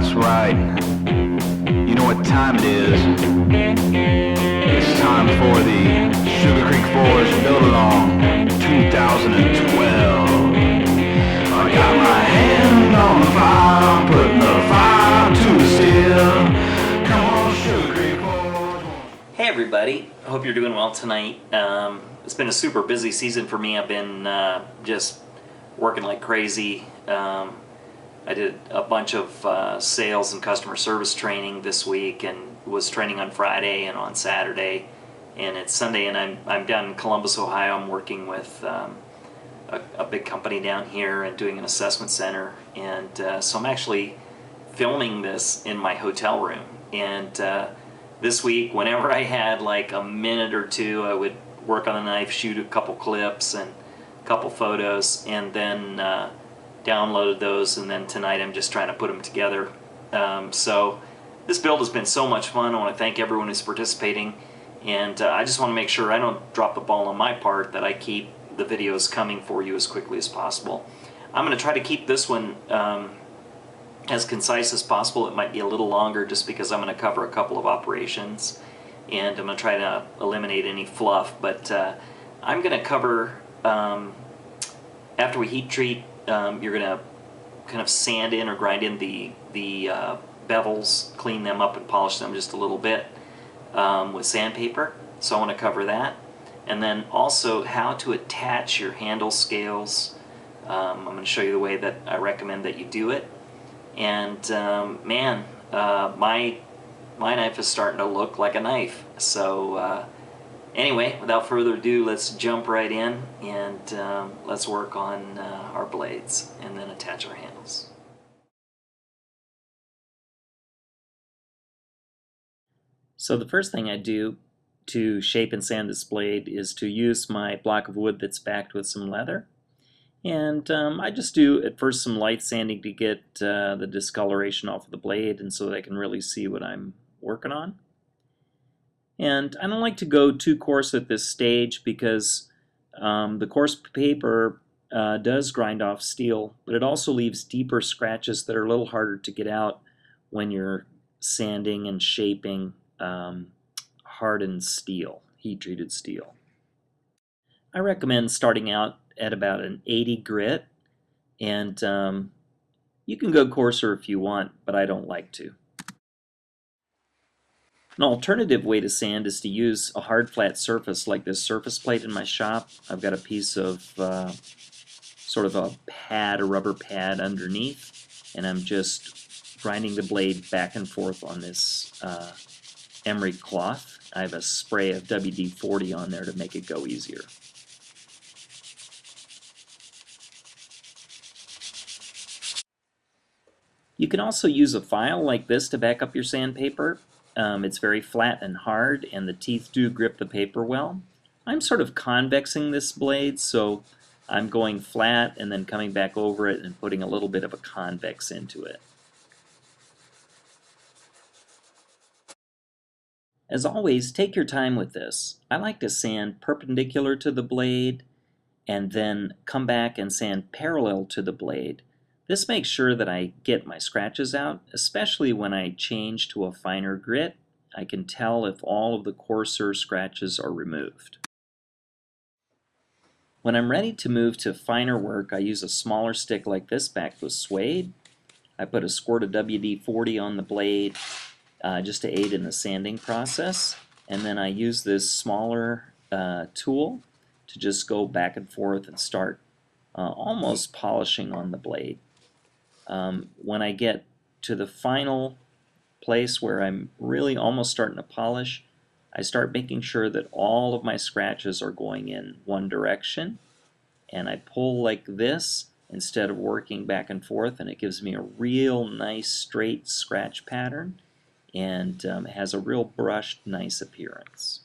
That's right. You know what time it is. It's time for the Sugar Creek Forest Build-Along 2012. I got my hand on the fire, putting the fire to the steel. Come on, Sugar Creek Forest. Hey everybody, I hope you're doing well tonight. It's been a super busy season for me. I've been just working like crazy. I did a bunch of sales and customer service training this week, and was training on Friday and on Saturday, and it's Sunday, and I'm down in Columbus, Ohio. I'm working with a big company down here and doing an assessment center, and so I'm actually filming this in my hotel room. And this week, whenever I had like a minute or two, I would work on the knife, shoot a couple clips and a couple photos, and then downloaded those, and then tonight I'm just trying to put them together. So this build has been so much fun. I want to thank everyone who's participating, and I just want to make sure I don't drop the ball on my part, that I keep the videos coming for you as quickly as possible. I'm going to try to keep this one as concise as possible. It might be a little longer just because I'm going to cover a couple of operations, and I'm going to try to eliminate any fluff, but I'm going to cover, after we heat treat, you're going to kind of sand in or grind in the bevels, clean them up and polish them just a little bit with sandpaper. So I want to cover that. And then also how to attach your handle scales. I'm going to show you the way that I recommend that you do it. And man, my knife is starting to look like a knife. So anyway, without further ado, let's jump right in, and let's work on our blades and then attach our handles. So the first thing I do to shape and sand this blade is to use my block of wood that's backed with some leather. And I just do at first some light sanding to get the discoloration off of the blade, and so that I can really see what I'm working on. And I don't like to go too coarse at this stage because the coarse paper does grind off steel, but it also leaves deeper scratches that are a little harder to get out when you're sanding and shaping hardened steel, heat-treated steel. I recommend starting out at about an 80 grit, and you can go coarser if you want, but I don't like to. An alternative way to sand is to use a hard flat surface like this surface plate in my shop. I've got a piece of sort of a pad, a rubber pad underneath, and I'm just grinding the blade back and forth on this emery cloth. I have a spray of WD-40 on there to make it go easier. You can also use a file like this to back up your sandpaper. It's very flat and hard, and the teeth do grip the paper well. I'm sort of convexing this blade, so I'm going flat and then coming back over it and putting a little bit of a convex into it. As always, take your time with this. I like to sand perpendicular to the blade and then come back and sand parallel to the blade. This makes sure that I get my scratches out, especially when I change to a finer grit. I can tell if all of the coarser scratches are removed. When I'm ready to move to finer work, I use a smaller stick like this backed with suede. I put a squirt of WD-40 on the blade just to aid in the sanding process, and then I use this smaller tool to just go back and forth and start almost polishing on the blade. When I get to the final place where I'm really almost starting to polish, I start making sure that all of my scratches are going in one direction, and I pull like this instead of working back and forth, and it gives me a real nice straight scratch pattern, and has a real brushed nice appearance.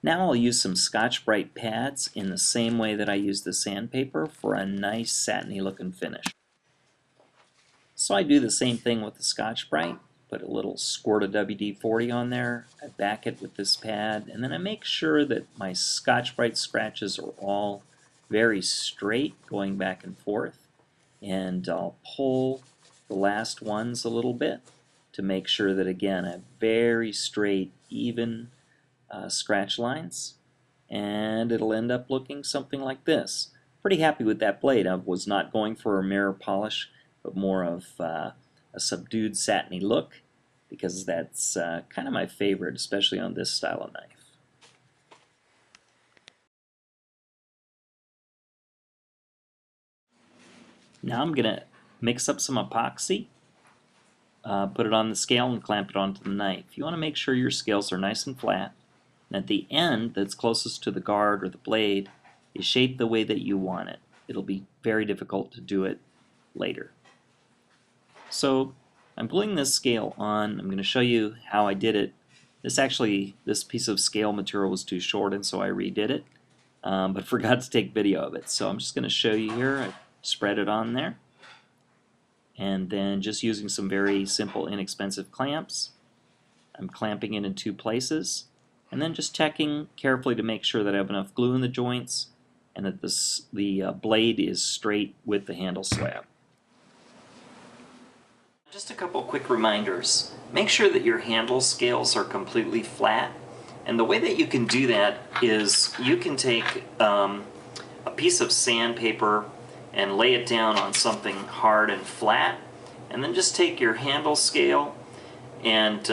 Now I'll use some Scotch-Brite pads in the same way that I use the sandpaper for a nice satiny looking finish. So I do the same thing with the Scotch-Brite, put a little squirt of WD-40 on there, I back it with this pad, and then I make sure that my Scotch-Brite scratches are all very straight going back and forth. and I'll pull the last ones a little bit to make sure that, again, I have very straight, even scratch lines, and it'll end up looking something like this. Pretty happy with that blade. I was not going for a mirror polish, but more of a subdued satiny look, because that's kind of my favorite, especially on this style of knife. Now I'm going to mix up some epoxy, put it on the scale, and clamp it onto the knife. You want to make sure your scales are nice and flat, and at the end that's closest to the guard or the blade is shaped the way that you want it. It'll be very difficult to do it later. So I'm gluing this scale on. I'm going to show you how I did it. This piece of scale material was too short, and so I redid it, but forgot to take video of it. So I'm just going to show you here. I spread it on there, and then just using some very simple, inexpensive clamps, I'm clamping it in 2 places, and then just checking carefully to make sure that I have enough glue in the joints and that the blade is straight with the handle slab. Just a couple quick reminders. Make sure that your handle scales are completely flat, and the way that you can do that is you can take a piece of sandpaper and lay it down on something hard and flat, and then just take your handle scale and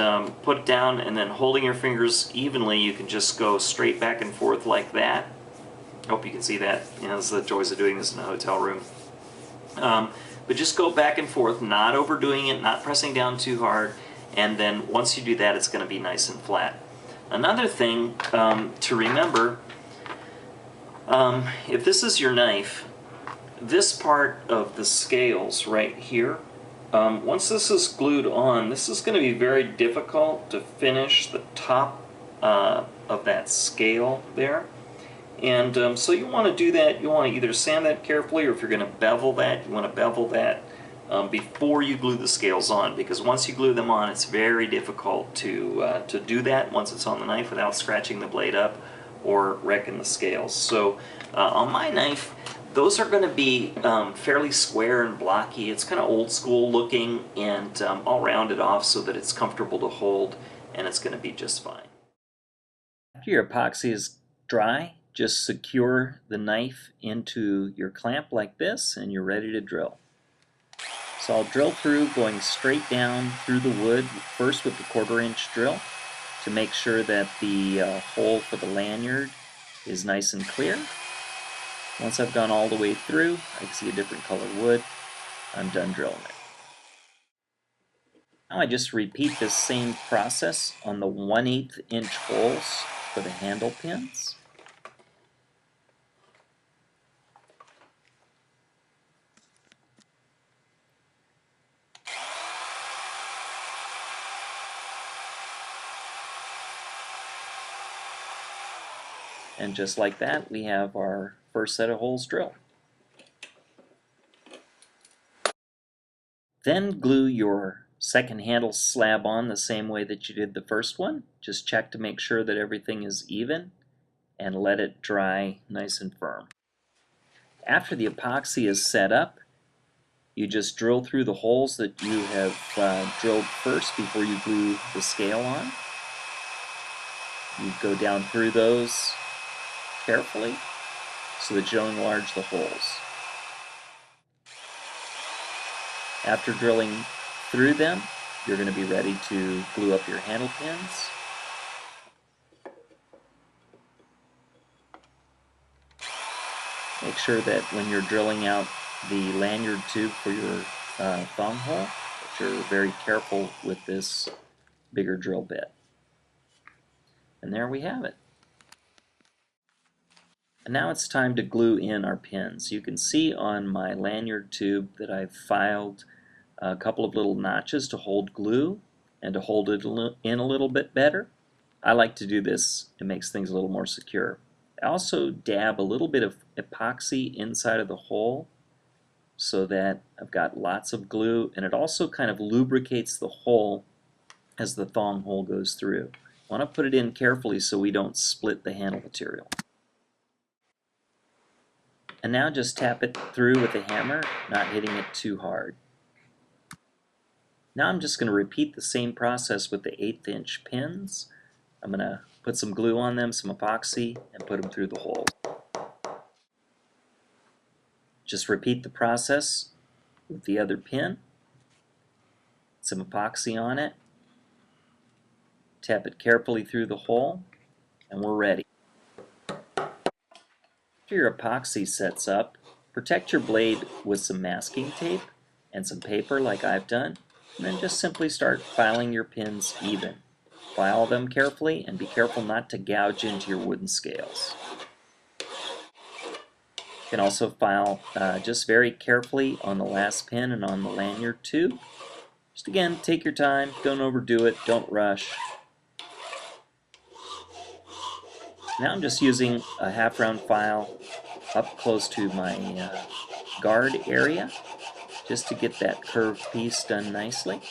put it down, and then holding your fingers evenly you can just go straight back and forth like that. I hope you can see that. You know, this is the joys of doing this in a hotel room. But just go back and forth, not overdoing it, not pressing down too hard, and then once you do that it's going to be nice and flat. Another thing to remember, if this is your knife, this part of the scales right here, once this is glued on, this is going to be very difficult to finish the top of that scale there. And so you want to do that, you want to either sand that carefully, or if you're going to bevel that, you want to bevel that before you glue the scales on, because once you glue them on it's very difficult to do that once it's on the knife without scratching the blade up or wrecking the scales. So on my knife, those are going to be fairly square and blocky. It's kind of old school looking, and I'll round it off so that it's comfortable to hold, and it's going to be just fine. After your epoxy is dry, just secure the knife into your clamp like this, and you're ready to drill. So I'll drill through, going straight down through the wood, first with the 1/4 inch drill, to make sure that the hole for the lanyard is nice and clear. Once I've gone all the way through, I can see a different color wood, I'm done drilling it. Now I just repeat this same process on the 1/8 inch holes for the handle pins. And just like that, we have our first set of holes drilled. Then glue your second handle slab on the same way that you did the first one. Just check to make sure that everything is even and let it dry nice and firm. After the epoxy is set up, you just drill through the holes that you have drilled first before you glue the scale on. You go down through those carefully so that you don't enlarge the holes. After drilling through them, you're going to be ready to glue up your handle pins. Make sure that when you're drilling out the lanyard tube for your thong hole, that you're very careful with this bigger drill bit. And there we have it. And now it's time to glue in our pins. You can see on my lanyard tube that I've filed a couple of little notches to hold glue and to hold it in a little bit better. I like to do this, it makes things a little more secure. I also dab a little bit of epoxy inside of the hole so that I've got lots of glue, and it also kind of lubricates the hole as the thong hole goes through. I want to put it in carefully so we don't split the handle material. And now just tap it through with a hammer, not hitting it too hard. Now I'm just going to repeat the same process with the 1/8 inch pins. I'm going to put some glue on them, some epoxy, and put them through the hole. Just repeat the process with the other pin. Some epoxy on it. Tap it carefully through the hole, and we're ready. After your epoxy sets up, protect your blade with some masking tape and some paper like I've done, and then just simply start filing your pins even. File them carefully and be careful not to gouge into your wooden scales. You can also file just very carefully on the last pin and on the lanyard too. Just again, take your time, don't overdo it, don't rush. Now I'm just using a half-round file up close to my guard area just to get that curved piece done nicely.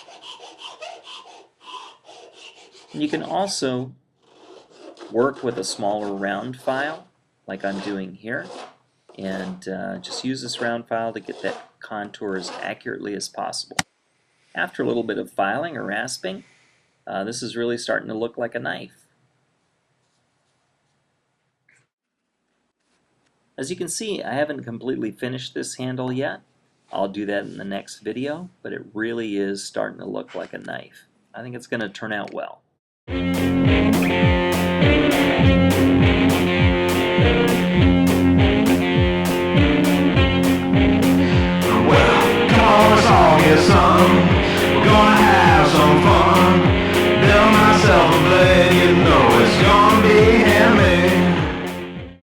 And you can also work with a smaller round file like I'm doing here, and just use this round file to get that contour as accurately as possible. After a little bit of filing or rasping, this is really starting to look like a knife. As you can see, I haven't completely finished this handle yet. I'll do that in the next video, but it really is starting to look like a knife. I think it's going to turn out well. Well, come on, the song is sung. We're gonna have